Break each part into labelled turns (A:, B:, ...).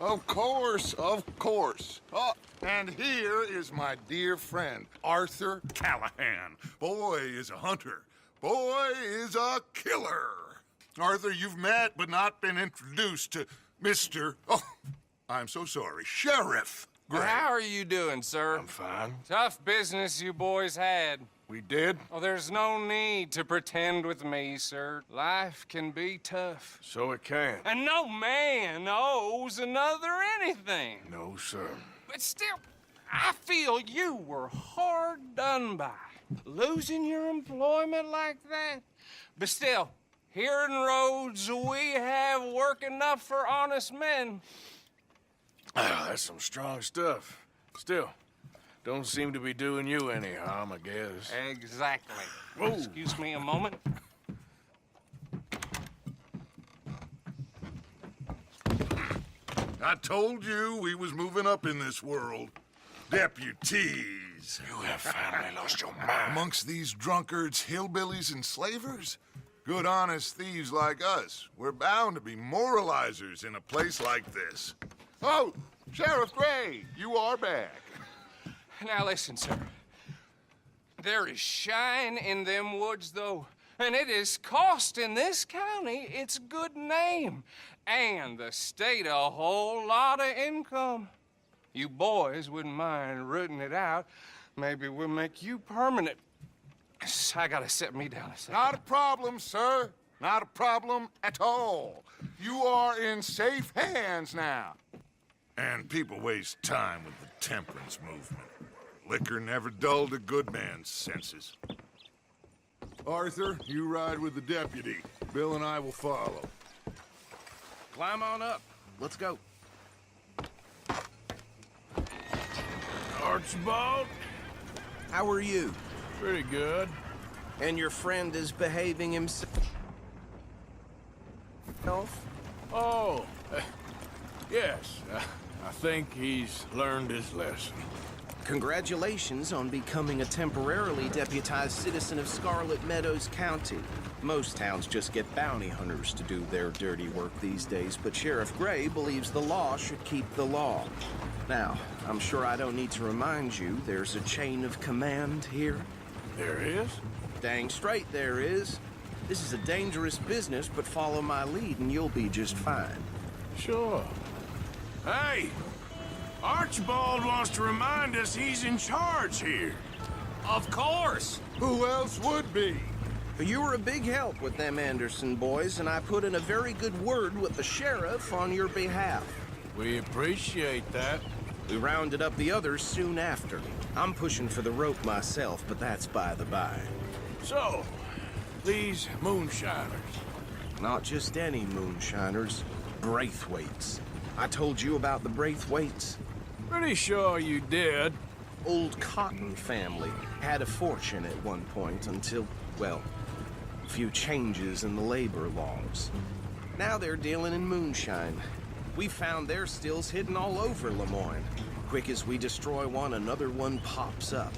A: Of course, of course. Oh, and here is my dear friend, Arthur Callahan. Boy is a hunter. Boy is a killer. Arthur, you've met but not been introduced to Mr. Oh, I'm so sorry, Sheriff Gray.
B: How are you doing, sir?
C: I'm fine.
B: Tough business you boys had.
C: We did?
B: Oh, there's no need to pretend with me, sir. Life can be tough.
C: So it can.
B: And no man owes another anything.
C: No, sir.
B: But still, I feel you were hard done by. Losing your employment like that. But still, here in Rhodes, we have work enough for honest men.
C: Ah, that's some strong stuff. Still, don't seem to be doing you any harm, I guess.
B: Exactly.
C: Whoa.
B: Excuse me a moment.
A: I told you we was moving up in this world. Deputies.
C: You have finally lost your mind.
A: Amongst these drunkards, hillbillies, and slavers? Good, honest thieves like us. We're bound to be moralizers in a place like this. Oh, Sheriff Gray, you are back.
B: Now listen, sir. There is shine in them woods, though, and it is costing this county its good name and the state a whole lot of income. You boys wouldn't mind rooting it out. Maybe we'll make you permanent. I gotta sit me down a second.
A: Not a problem, sir. Not a problem at all. You are in safe hands now. And people waste time with the temperance movement. Liquor never dulled a good man's senses. Arthur, you ride with the deputy. Bill and I will follow.
D: Climb on up. Let's go.
C: Archibald?
D: How are you?
C: Pretty good.
D: And your friend is behaving himself?
C: Oh, yes. I think he's learned his lesson.
D: Congratulations on becoming a temporarily deputized citizen of Scarlet Meadows County. Most towns just get bounty hunters to do their dirty work these days, but Sheriff Gray believes the law should keep the law. Now, I'm sure I don't need to remind you there's a chain of command here.
C: There is?
D: Dang straight there is. This is a dangerous business, but follow my lead and you'll be just fine.
C: Sure. Hey! Archibald wants to remind us he's in charge here.
B: Of course.
A: Who else would be?
D: You were a big help with them Anderson boys, and I put in a very good word with the sheriff on your behalf.
C: We appreciate that.
D: We rounded up the others soon after. I'm pushing for the rope myself, but that's by the by.
C: So, these moonshiners.
D: Not just any moonshiners, Braithwaites. I told you about the Braithwaites?
C: Pretty sure you did.
D: Old Cotton family had a fortune at one point until, well, a few changes in the labor laws. Now they're dealing in moonshine. We found their stills hidden all over Lemoyne. Quick as we destroy one, another one pops up.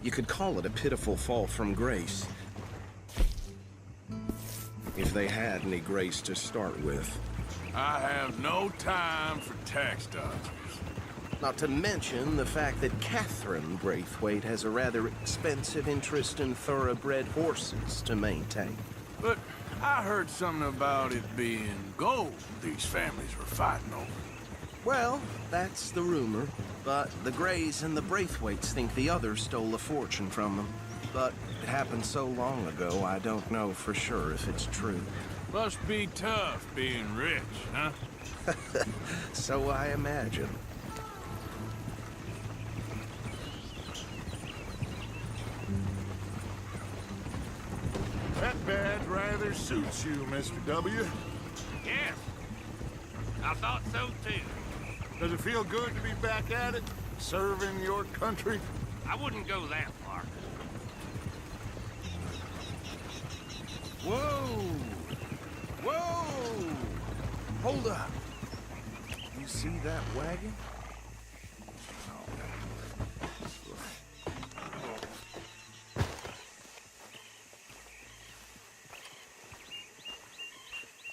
D: You could call it a pitiful fall from grace. If they had any grace to start with.
C: I have no time for tax dodgers.
D: Not to mention the fact that Catherine Braithwaite has a rather expensive interest in thoroughbred horses to maintain.
C: But I heard something about it being gold these families were fighting over.
D: Well, that's the rumor. But the Grays and the Braithwaites think the others stole a fortune from them. But it happened so long ago, I don't know for sure if it's true.
C: Must be tough being rich, huh?
D: So I imagine.
A: That badge rather suits you, Mr. W.
E: Yes, I thought so too.
A: Does it feel good to be back at it, serving your country?
E: I wouldn't go that far.
D: Whoa! Whoa! Hold up. You see that wagon?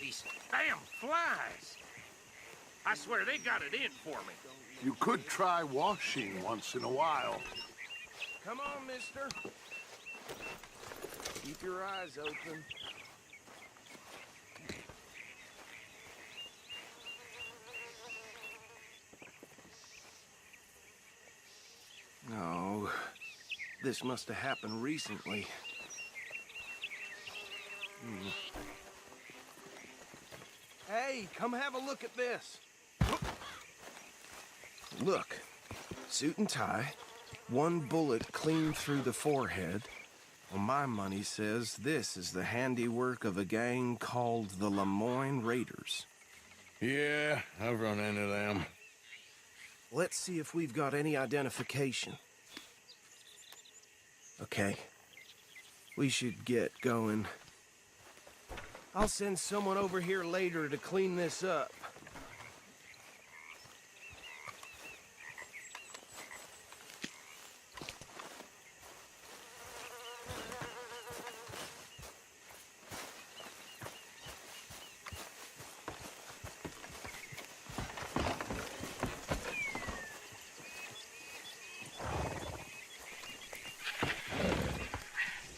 E: These damn flies. I swear they got it in for me.
A: You could try washing once in a while.
D: Come on, mister. Keep your eyes open. No, this must have happened recently. Hey, come have a look at this. Look, suit and tie, one bullet clean through the forehead. Well, my money says this is the handiwork of a gang called the Lemoyne Raiders.
C: Yeah, I've run into them.
D: Let's see if we've got any identification. Okay. We should get going. I'll send someone over here later to clean this up.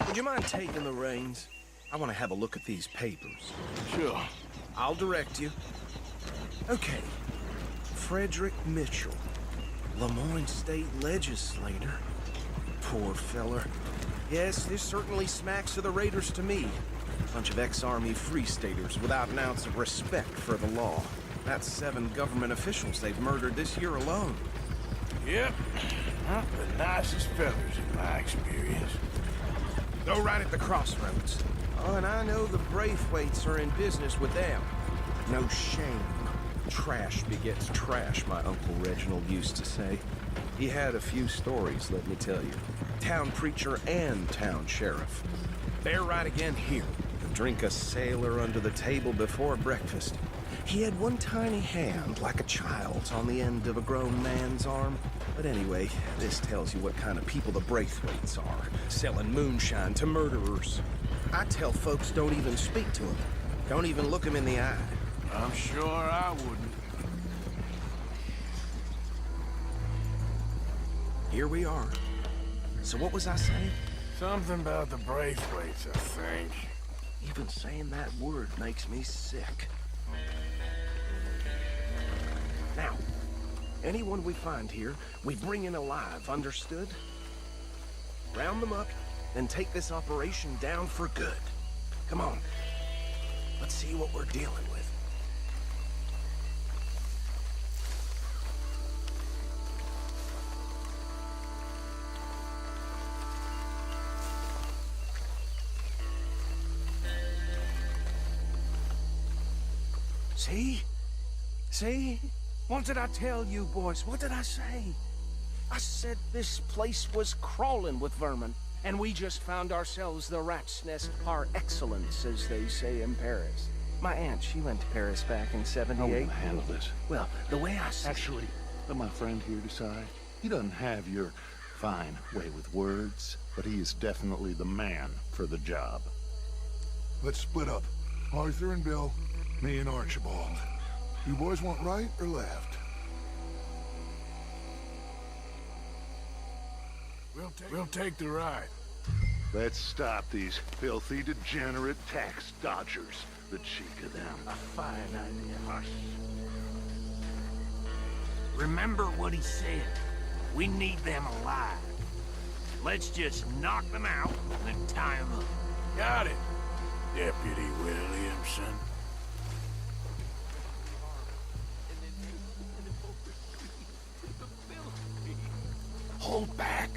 D: Would you mind taking the reins? I want to have a look at these papers.
C: Sure.
D: I'll direct you. Okay. Frederick Mitchell, Lemoyne State Legislator. Poor feller. Yes, this certainly smacks of the Raiders to me. Bunch of ex-Army Free Staters without an ounce of respect for the law. That's 7 government officials they've murdered this year alone.
C: Yep. Not the nicest fellas in my experience.
D: Go right at the crossroads. Oh, and I know the Braithwaites are in business with them. No shame. Trash begets trash, my Uncle Reginald used to say. He had a few stories, let me tell you. Town preacher and town sheriff. They're right again here. Drink a sailor under the table before breakfast. He had one tiny hand, like a child's, on the end of a grown man's arm. But anyway, this tells you what kind of people the Braithwaites are, selling moonshine to murderers. I tell folks don't even speak to them. Don't even look them in the eye.
C: I'm sure I wouldn't.
D: Here we are. So what was I saying?
C: Something about the Braithwaites, I think.
D: Even saying that word makes me sick. Now, anyone we find here, we bring in alive, understood? Round them up, then take this operation down for good. Come on. Let's see what we're dealing with. See? See? What did I tell you, boys? What did I say? I said this place was crawling with vermin, and we just found ourselves the rat's nest par excellence, as they say in Paris. My aunt, she went to Paris back in
F: How are we
D: '78.
F: gonna handle this?
D: Well, the way I see
F: Actually, let my friend here decide. He doesn't have your fine way with words, but he is definitely the man for the job.
A: Let's split up. Arthur and Bill, me and Archibald. You boys want right or left?
C: We'll take the ride.
F: Let's stop these filthy, degenerate tax dodgers. The cheek of them.
E: A fine idea. Hush. Remember what he said. We need them alive. Let's just knock them out and then tie them up.
C: Got it, Deputy Williamson.
E: Hold back.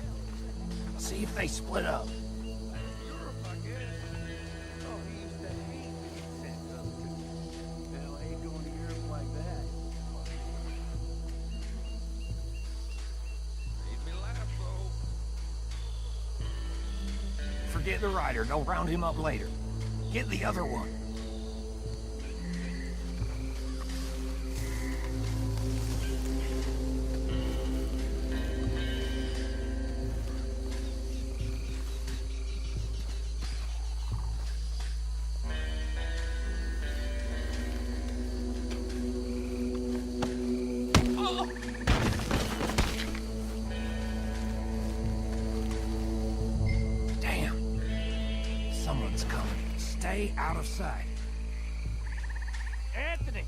E: See if they split up. Forget the rider. Don't round him up later. Get the other one. stay out of sight. Anthony!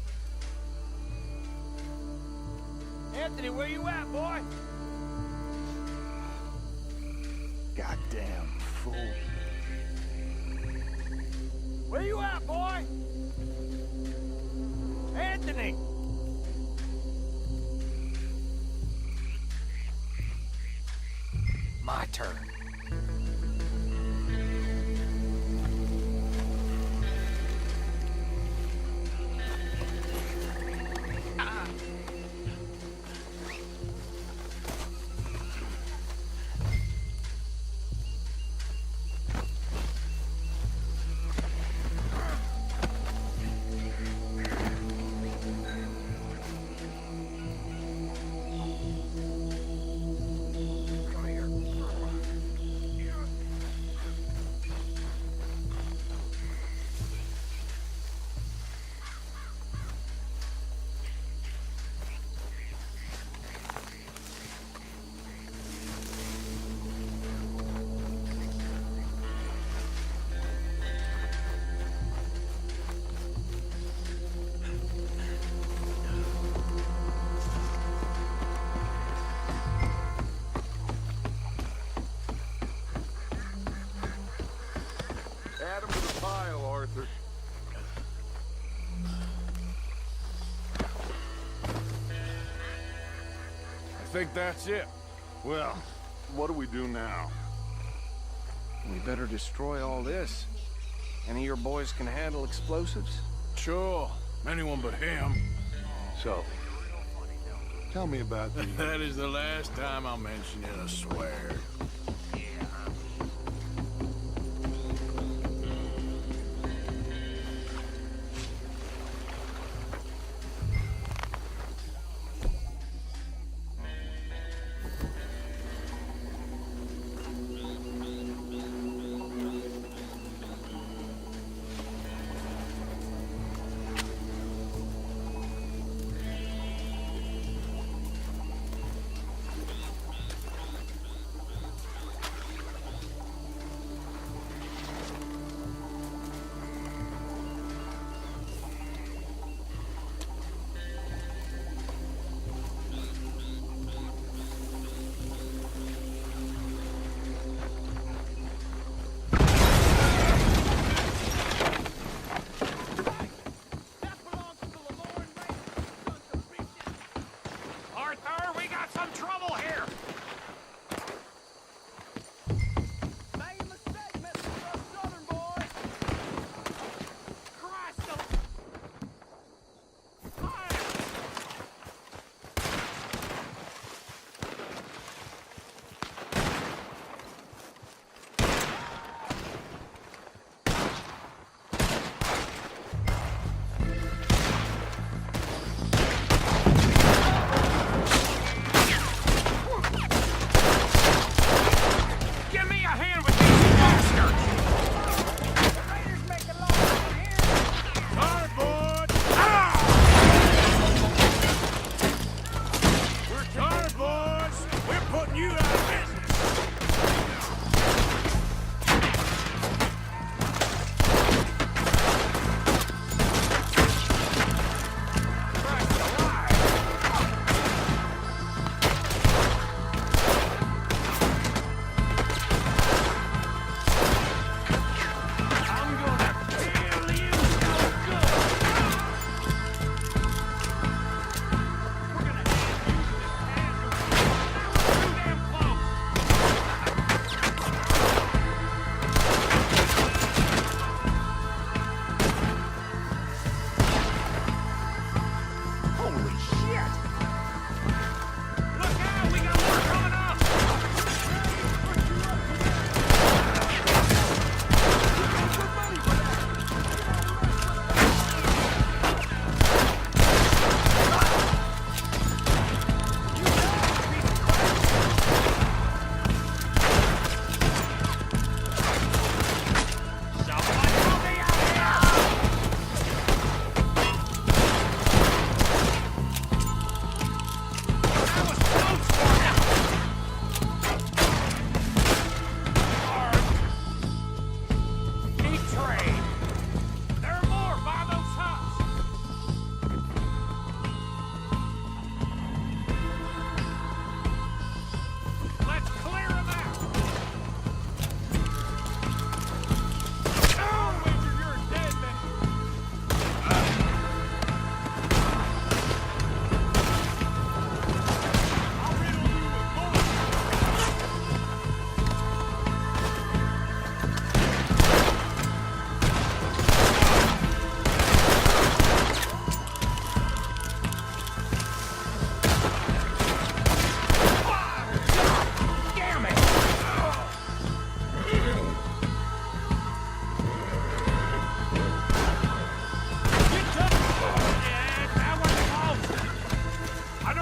E: Anthony, where you at, boy?
F: Goddamn fool.
E: Where you at, boy? Anthony!
B: My turn.
A: Add 'em to the pile, Arthur.
C: I think that's it.
F: Well, what do we do now?
D: We better destroy all this. Any of your boys can handle explosives?
C: Sure. Anyone but him.
F: So, tell me about the...
C: That is the last time I'll mention it, I swear.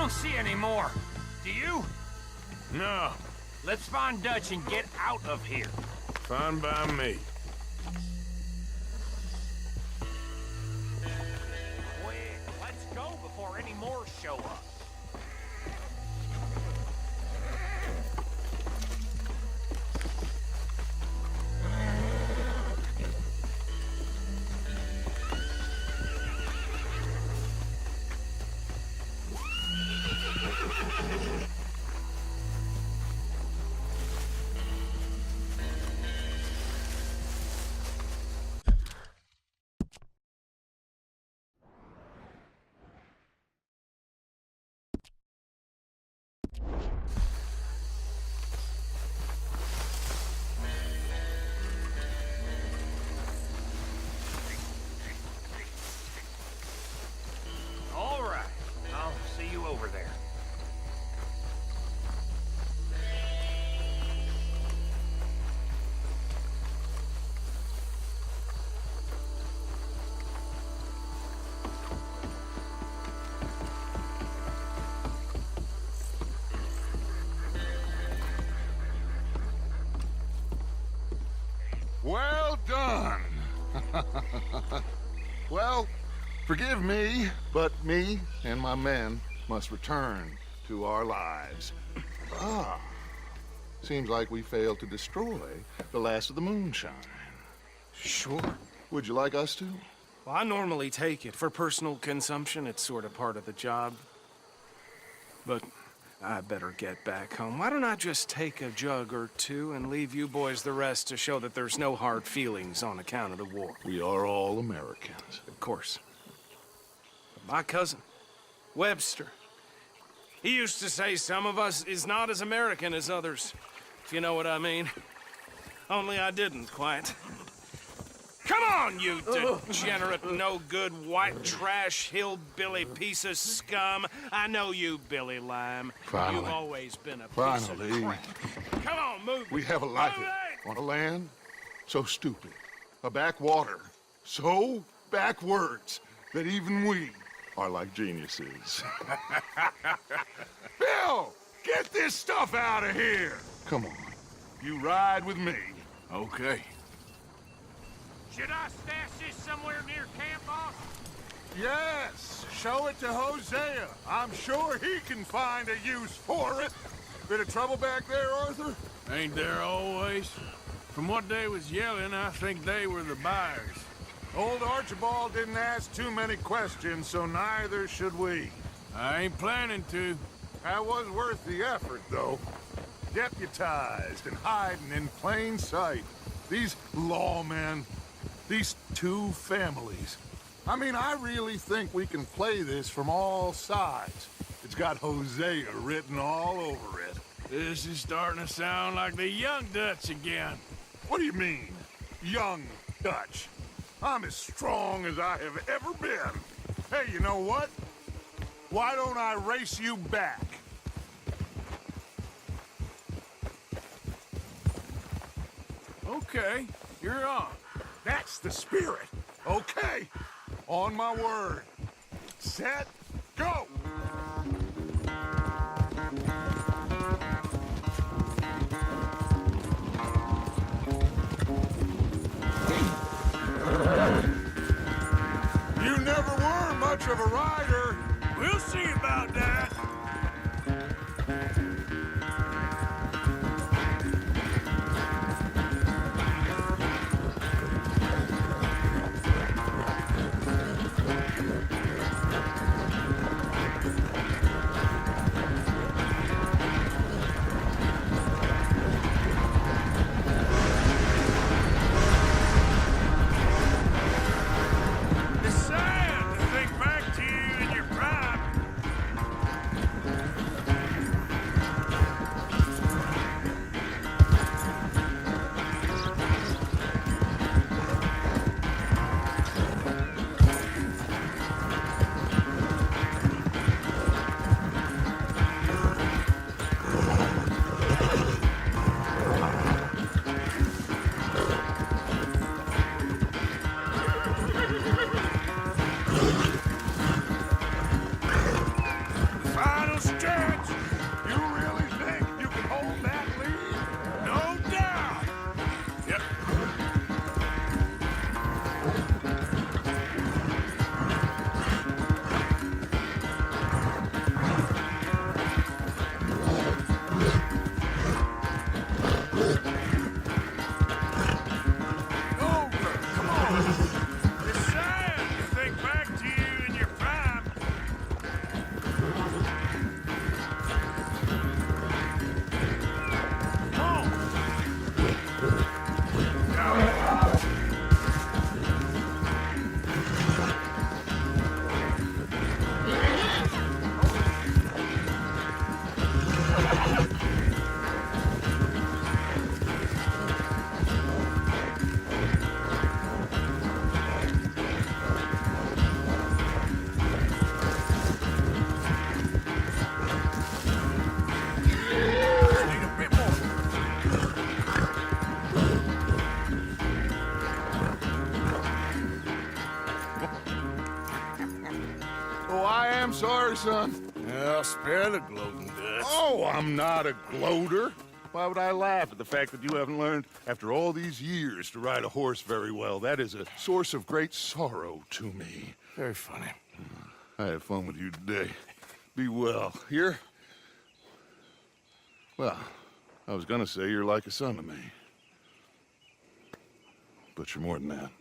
E: don't see any more. Do you?
C: No,
E: Let's find Dutch and get out of here.
C: fine by me.
E: Quick, let's go before any more show up. All right, I'll see you over there.
A: Well done. Well, forgive me, but me and my men must return to our lives. Ah, seems like we failed to destroy the last of the moonshine.
D: Sure.
A: Would you like us to?
D: Well, I normally take it. For personal consumption, it's sort of part of the job. But I better get back home. Why don't I just take a jug or two and leave you boys the rest to show that there's no hard feelings on account of the war?
A: We are all Americans.
D: Of course. But my cousin, Webster, he used to say some of us is not as American as others, if you know what I mean. Only I didn't quite. Come on, you degenerate, no-good, white trash, hillbilly piece of scum. I know you, Billy Lime.
A: Finally.
D: You've always been a piece
A: Finally.
D: of crap. Come on, move.
A: We have a life
D: Move it!
A: on a land so stupid, a backwater so backwards that even we are like geniuses. Bill, get this stuff out of here! Come on, you ride with me.
C: Okay.
E: Should I stash this somewhere near camp, boss?
A: Yes, show it to Hosea. I'm sure he can find a use for it. Bit of trouble back there, Arthur?
C: Ain't there always? From what they was yelling, I think they were the buyers.
A: Old Archibald didn't ask too many questions, so neither should we.
C: I ain't planning to.
A: That was worth the effort, though. Deputized and hiding in plain sight. These lawmen, these two families. I mean, I really think we can play this from all sides. It's got Hosea written all over it.
C: This is starting to sound like the young Dutch again.
A: What do you mean, young Dutch? I'm as strong as I have ever been. Hey, you know what? Why don't I race you back?
C: Okay, you're on.
A: That's the spirit. Okay, on my word. Set, go! You never were much of a rider.
C: We'll see about that.
E: It's sad to think back to you in your prime.
A: son?
C: I'll spare the gloating guts.
A: Oh, I'm not a gloater. Why would I laugh at the fact that you haven't learned, after all these years, to ride a horse very well? That is a source of great sorrow to me.
C: Very funny.
A: I had fun with you today. Be well. Here? Well, I was gonna say you're like a son to me. But you're more than that.